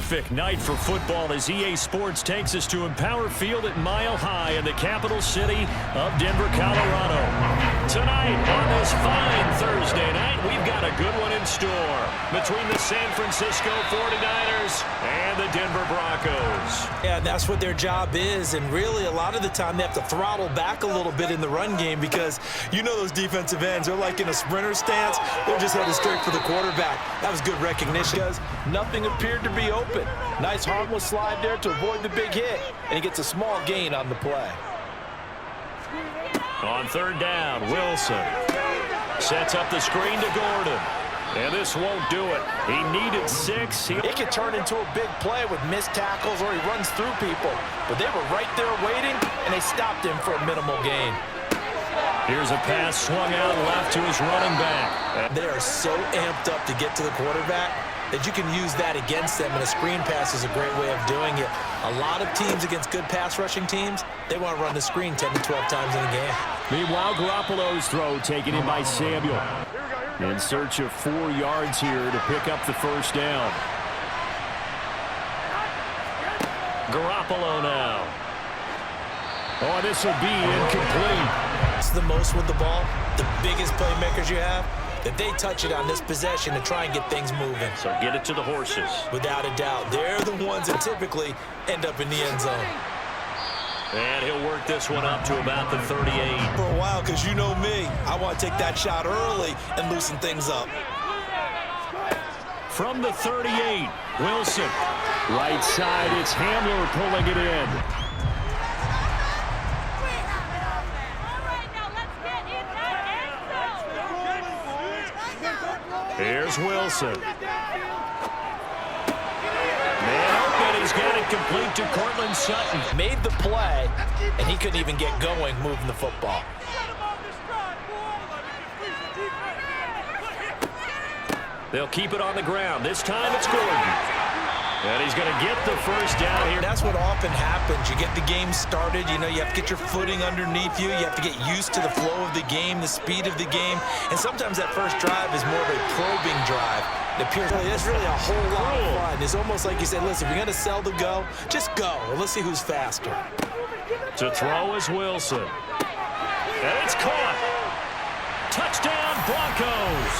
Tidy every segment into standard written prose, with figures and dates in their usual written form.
terrific night for football as EA Sports takes us to Empower Field at Mile High in the capital city of Denver, Colorado. Tonight on this fine Thursday night, we've got a good one in store between the San Francisco 49ers and the Denver Broncos. Yeah, that's what their job is, and really a lot of the time they have to throttle back a little bit in the run game because you know those defensive ends, they're like in a sprinter stance. They're just headed straight for the quarterback. That was good recognition. Because nothing appeared to be open. Nice harmless slide there to avoid the big hit, and he gets a small gain on the play. On third down, Wilson sets up the screen to Gordon. And this won't do it. He needed 6. It could turn into a big play with missed tackles or he runs through people. But they were right there waiting, and they stopped him for a minimal gain. Here's a pass swung out left to his running back. They are so amped up to get to the quarterback that you can use that against them, and a screen pass is a great way of doing it. A lot of teams against good pass rushing teams, they want to run the screen 10 to 12 times in a game. Meanwhile, Garoppolo's throw taken in by Samuel. In search of 4 yards here to pick up the first down. Garoppolo now. Oh, this will be incomplete. It's the most with the ball, the biggest playmakers you have, that they touch it on this possession to try and get things moving. So get it to the horses. Without a doubt, they're the ones that typically end up in the end zone. And he'll work this one up to about the 38. For a while, because you know me, I want to take that shot early and loosen things up. From the 38, Wilson. Right side, it's Hamler pulling it in. Here's Wilson. Man open, he's got it complete to Cortland Sutton. Made the play, and he couldn't even get going moving the football. They'll keep it on the ground. This time it's Gordon. And he's going to get the first down here. That's what often happens. You get the game started. You know, you have to get your footing underneath you. You have to get used to the flow of the game, the speed of the game. And sometimes that first drive is more of a probing drive. It appears it's really a whole lot of fun. It's almost like you said, listen, we're going to sell the go. Just go. Well, let's see who's faster. To throw is Wilson. And it's caught. Touchdown, Broncos.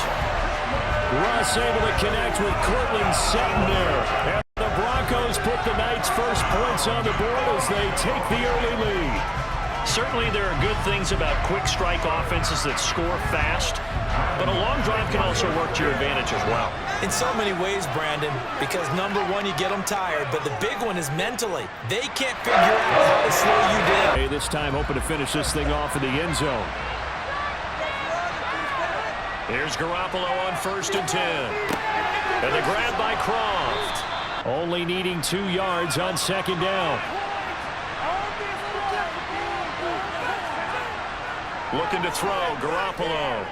Russ able to connect with Cortland Sutton there. And the Broncos put the Knights' first points on the board as they take the early lead. Certainly there are good things about quick strike offenses that score fast, but a long drive can also work to your advantage as well. In so many ways, Brandon, because number one, you get them tired, but the big one is mentally. They can't figure out how to slow you down. Hey, this time hoping to finish this thing off in the end zone. Here's Garoppolo on 1st and 10. And the grab by Croft. Only needing 2 yards on 2nd down. Looking to throw, Garoppolo.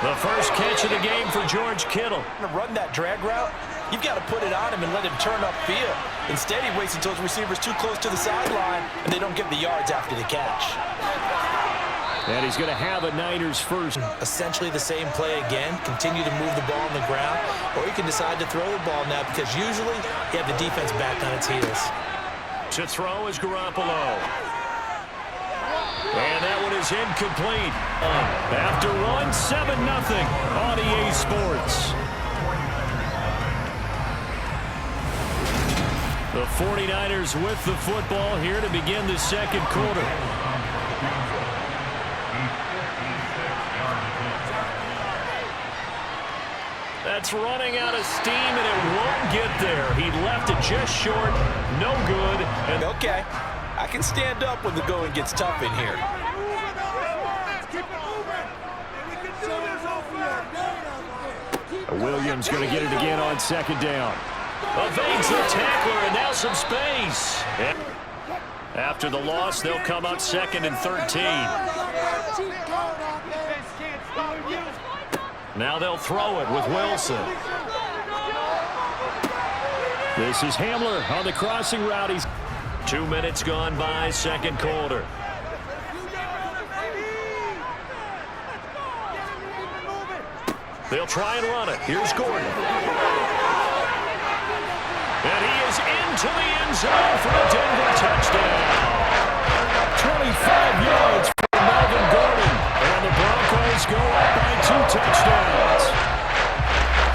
The first catch of the game for George Kittle. To run that drag route, you've got to put it on him and let him turn upfield. Instead, he waits until his receivers too close to the sideline, and they don't get the yards after the catch. And he's going to have a Niners first. Essentially the same play again. Continue to move the ball on the ground. Or you can decide to throw the ball now because usually you have the defense back on its heels. To throw is Garoppolo. And that one is incomplete. After one, 7-0 on EA Sports. The 49ers with the football here to begin the second quarter. That's running out of steam, and it won't get there. He left it just short. No good. And okay, I can stand up when the going gets tough in here. Williams going to get it again on 2nd down. Evades the tackler, and now some space. After the loss, they'll come up 2nd and 13. Now they'll throw it with Wilson. This is Hamler on the crossing route. He's 2 minutes gone by, second quarter. They'll try and run it. Here's Gordon. into the end zone for a Denver touchdown. 25 yards for Melvin Gordon. And the Broncos go up by 2 touchdowns.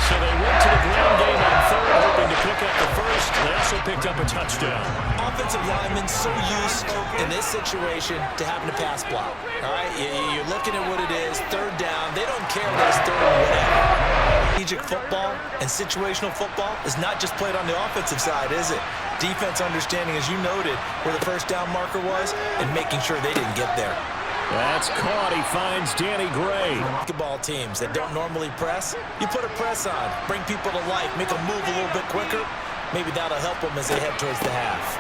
So they went to the ground game on third, hoping to pick up the first. They also picked up a touchdown. Offensive linemen so used in this situation to having to pass block. All right, you're looking at what it is, third down. They don't care that it's third and whatever. Strategic football and situational football is not just played on the offensive side, is it? Defense understanding, as you noted, where the first down marker was and making sure they didn't get there. That's caught. He finds Danny Gray. Basketball teams that don't normally press, you put a press on, bring people to life, make them move a little bit quicker. Maybe that'll help them as they head towards the half.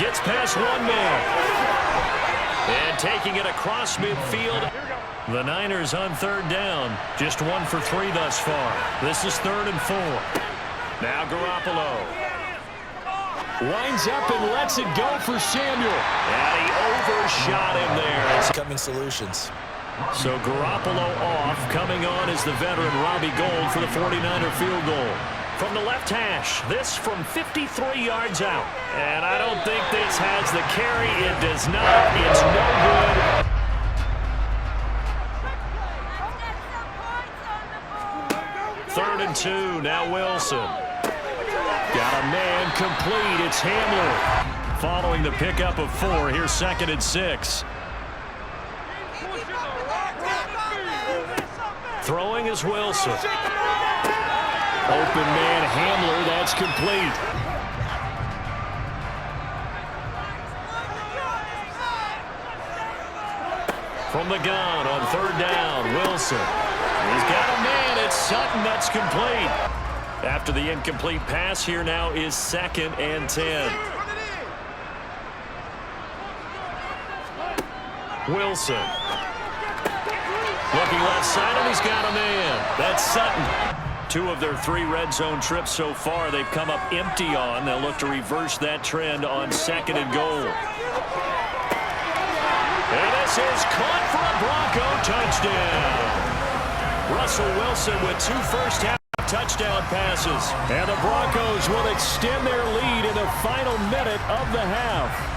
Gets past one man. And taking it across midfield. The Niners on third down. Just 1 for 3 thus far. This is 3rd and 4. Now Garoppolo. Winds up and lets it go for Samuel. And he overshot him there. Coming solutions. So Garoppolo off. Coming on is the veteran Robbie Gould for the 49er field goal. From the left hash, this from 53 yards out. And I don't think this has the carry. It does not. It's no good. Third and 2. Now Wilson. Got a man complete. It's Hamler. Following the pickup of 4. Here's 2nd and 6. Throwing is Wilson. Open man Hamler. That's complete. From the gun on third down, Wilson. He's got a man. It's Sutton. That's complete. After the incomplete pass, here now is 2nd and 10. Wilson. Looking left side, and he's got a man. That's Sutton. 2 of their 3 red zone trips so far, they've come up empty on. They'll look to reverse that trend on 2nd and goal. And this is caught for a Bronco touchdown. Russell Wilson with 2 first-half touchdown passes. And the Broncos will extend their lead in the final minute of the half.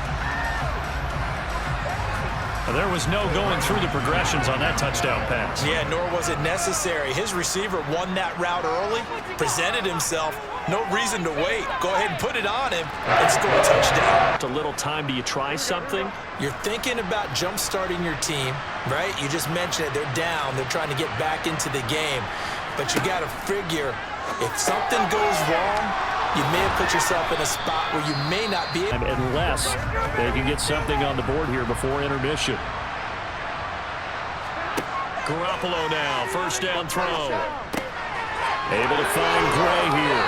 There was no going through the progressions on that touchdown pass. Yeah, nor was it necessary. His receiver won that route early, presented himself. No reason to wait. Go ahead and put it on him and score a touchdown. A little time. Do you try something? You're thinking about jump-starting your team, right? You just mentioned it. They're down. They're trying to get back into the game. But you got to figure, if something goes wrong, you may have put yourself in a spot where you may not be able. Unless they can get something on the board here before intermission. Garoppolo now, first down throw. Able to find Gray here.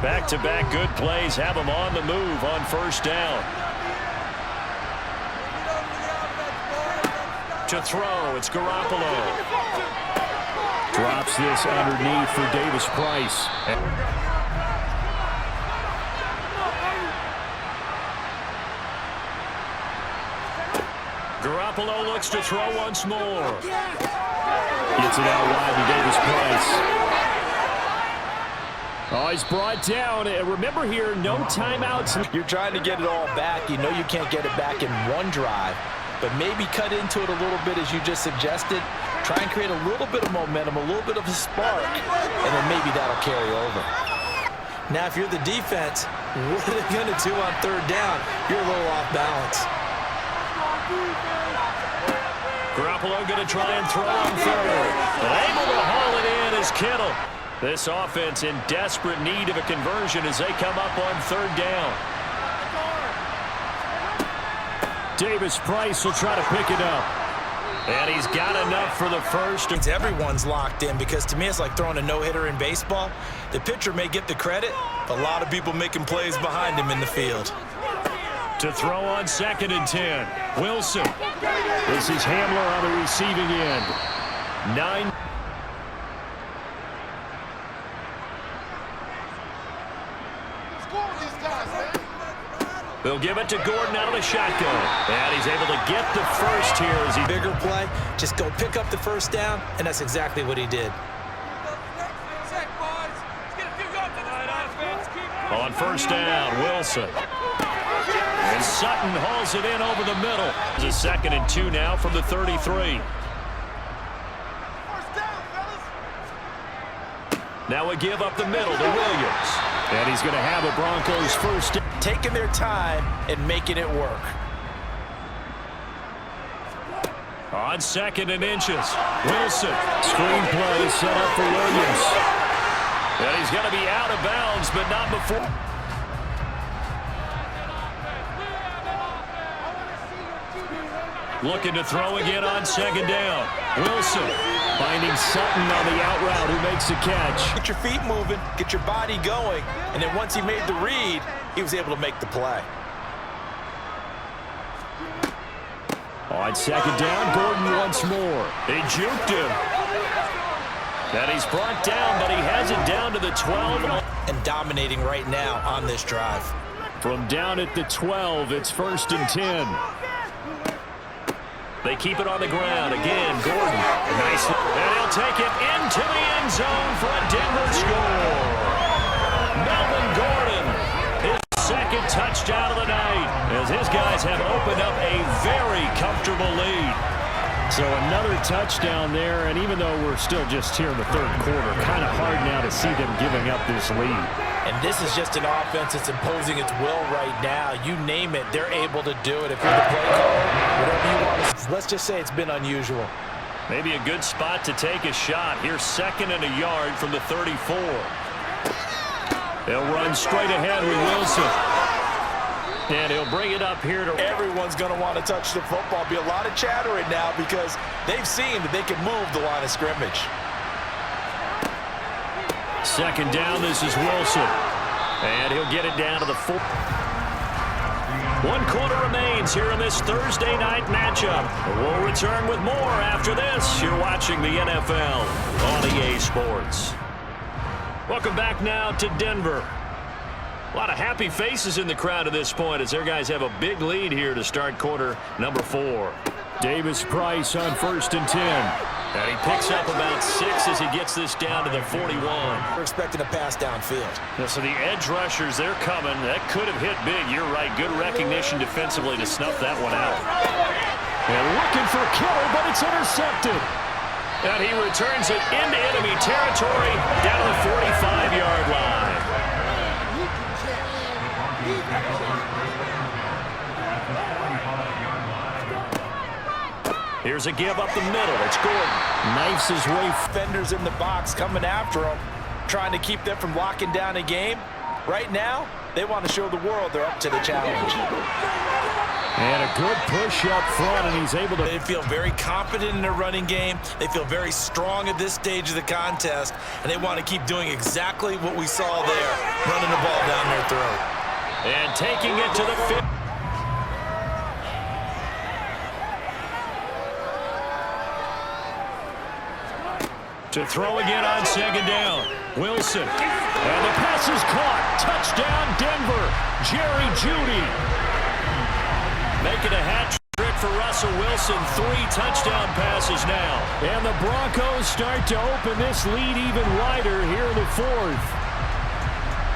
Back-to-back good plays have him on the move on first down. To throw, it's Garoppolo. Drops this underneath for Davis Price. Garoppolo looks to throw once more. Gets it out wide to Davis Price. Oh, he's brought down. Remember here, no timeouts. You're trying to get it all back. You know you can't get it back in one drive, but maybe cut into it a little bit as you just suggested. Try and create a little bit of momentum, a little bit of a spark, and then maybe that'll carry over. Now, if you're the defense, what are they going to do on third down? You're a little off balance. Garoppolo going to try and throw on third. Able to haul it in is Kittle. This offense in desperate need of a conversion as they come up on third down. Davis Price will try to pick it up. And he's got enough for the first. Everyone's locked in because to me it's like throwing a no-hitter in baseball. The pitcher may get the credit. A lot of people making plays behind him in the field. To throw on 2nd and 10. Wilson. This is Hamler on the receiving end. 9. They'll give it to Gordon out of the shotgun. And he's able to get the first here as he... Bigger play, just go pick up the first down, and that's exactly what he did. On first down, Wilson. And Sutton hauls it in over the middle. It's a 2nd and 2 now from the 33. Now we give up the middle to Williams. And he's going to have a Broncos first. Taking their time and making it work. On 2nd and inches, Wilson. Screenplay set up for Williams. And he's going to be out of bounds, but not before. Looking to throw again on 2nd down. Wilson finding Sutton on the out route, who makes the catch. Get your feet moving, get your body going, and then once he made the read, he was able to make the play. On 2nd down, Gordon once more. He juked him. And he's brought down, but he has it down to the 12. And dominating right now on this drive. From down at the 12, it's 1st and 10. They keep it on the ground. Again, Gordon. Nice. And he'll take it into the end zone for a Denver score. Melvin Gordon, his 2nd touchdown of the night, as his guys have opened up a very comfortable lead. So another touchdown there, and even though we're still just here in the 3rd quarter, kind of hard now to see them giving up this lead. And this is just an offense that's imposing its will right now. You name it, they're able to do it. If you're the play caller, whatever you want to, let's just say it's been unusual. Maybe a good spot to take a shot. Here's 2nd and a yard from the 34. They'll run straight ahead with Wilson. And he'll bring it up here to... Everyone's going to want to touch the football. Be a lot of chattering now because they've seen that they can move the line of scrimmage. 2nd down, this is Wilson. And he'll get it down to the 4. 1 quarter remains here in this Thursday night matchup. We'll return with more after this. You're watching the NFL on EA Sports. Welcome back now to Denver. A lot of happy faces in the crowd at this point as their guys have a big lead here to start quarter number 4. Davis Price on 1st and 10. And he picks up about 6 as he gets this down to the 41. We're expecting a pass downfield. Yeah, so the edge rushers, they're coming. That could have hit big. You're right. Good recognition defensively to snuff that one out. And looking for a killer, but it's intercepted. And he returns it into enemy territory down to the 45-yard line. Here's a give up the middle. It's Gordon. Knifes his way. Defenders in the box coming after him, trying to keep them from locking down a game. Right now, they want to show the world they're up to the challenge. And a good push up front, and he's able to... They feel very confident in their running game. They feel very strong at this stage of the contest, and they want to keep doing exactly what we saw there, running the ball down their throat. And taking it to the 50. To throw again on 2nd down. Wilson. And the pass is caught. Touchdown, Denver. Jerry Jeudy. Making a hat trick for Russell Wilson. 3 touchdown passes now. And the Broncos start to open this lead even wider here in the 4th.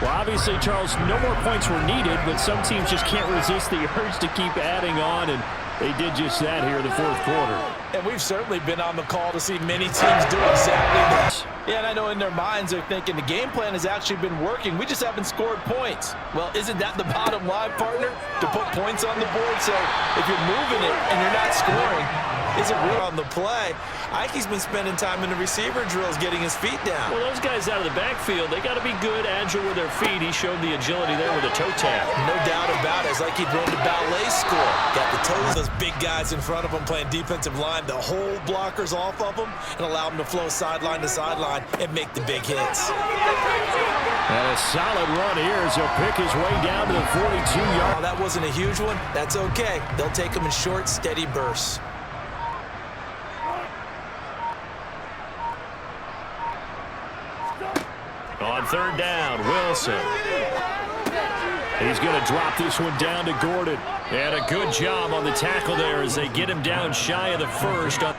Well, obviously, Charles, no more points were needed, but some teams just can't resist the urge to keep adding on, and they did just that here in the 4th quarter. And we've certainly been on the call to see many teams do exactly that. Yeah, and I know in their minds they're thinking the game plan has actually been working. We just haven't scored points. Well, isn't that the bottom line, partner? To put points on the board. So if you're moving it and you're not scoring, is it real on the play? Ike's been spending time in the receiver drills getting his feet down. Well, those guys out of the backfield, they got to be good, agile with their feet. He showed the agility there with a toe tap. No doubt about it. It's like he'd run the ballet school. Got the toes, those big guys in front of him playing defensive line, the whole blockers off of him, and allow him to flow sideline to sideline and make the big hits. And a solid run here as he'll pick his way down to the 42-yard. While that wasn't a huge one, that's okay. They'll take him in short, steady bursts. On 3rd down, Wilson. He's going to drop this one down to Gordon. And a good job on the tackle there as they get him down shy of the 1st.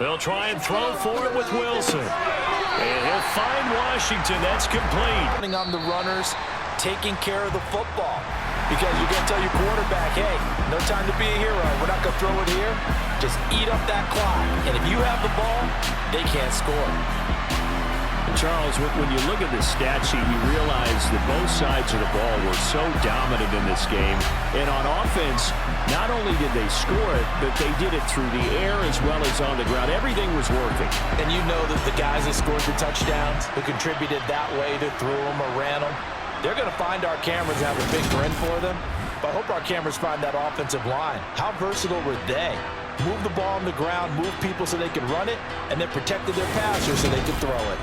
They'll try and throw for it with Wilson. And he'll find Washington. That's complete. On the runners, taking care of the football. Because you're going to tell your quarterback, hey, no time to be a hero. We're not going to throw it here. Just eat up that clock. And if you have the ball, they can't score. Charles, when you look at the stat sheet, you realize that both sides of the ball were so dominant in this game. And on offense, not only did they score it, but they did it through the air as well as on the ground. Everything was working. And you know that the guys that scored the touchdowns, who contributed that way, that threw them or ran them, they're going to find our cameras have a big grin for them. But I hope our cameras find that offensive line. How versatile were they? Move the ball on the ground, move people so they could run it, and then protected their passers so they could throw it.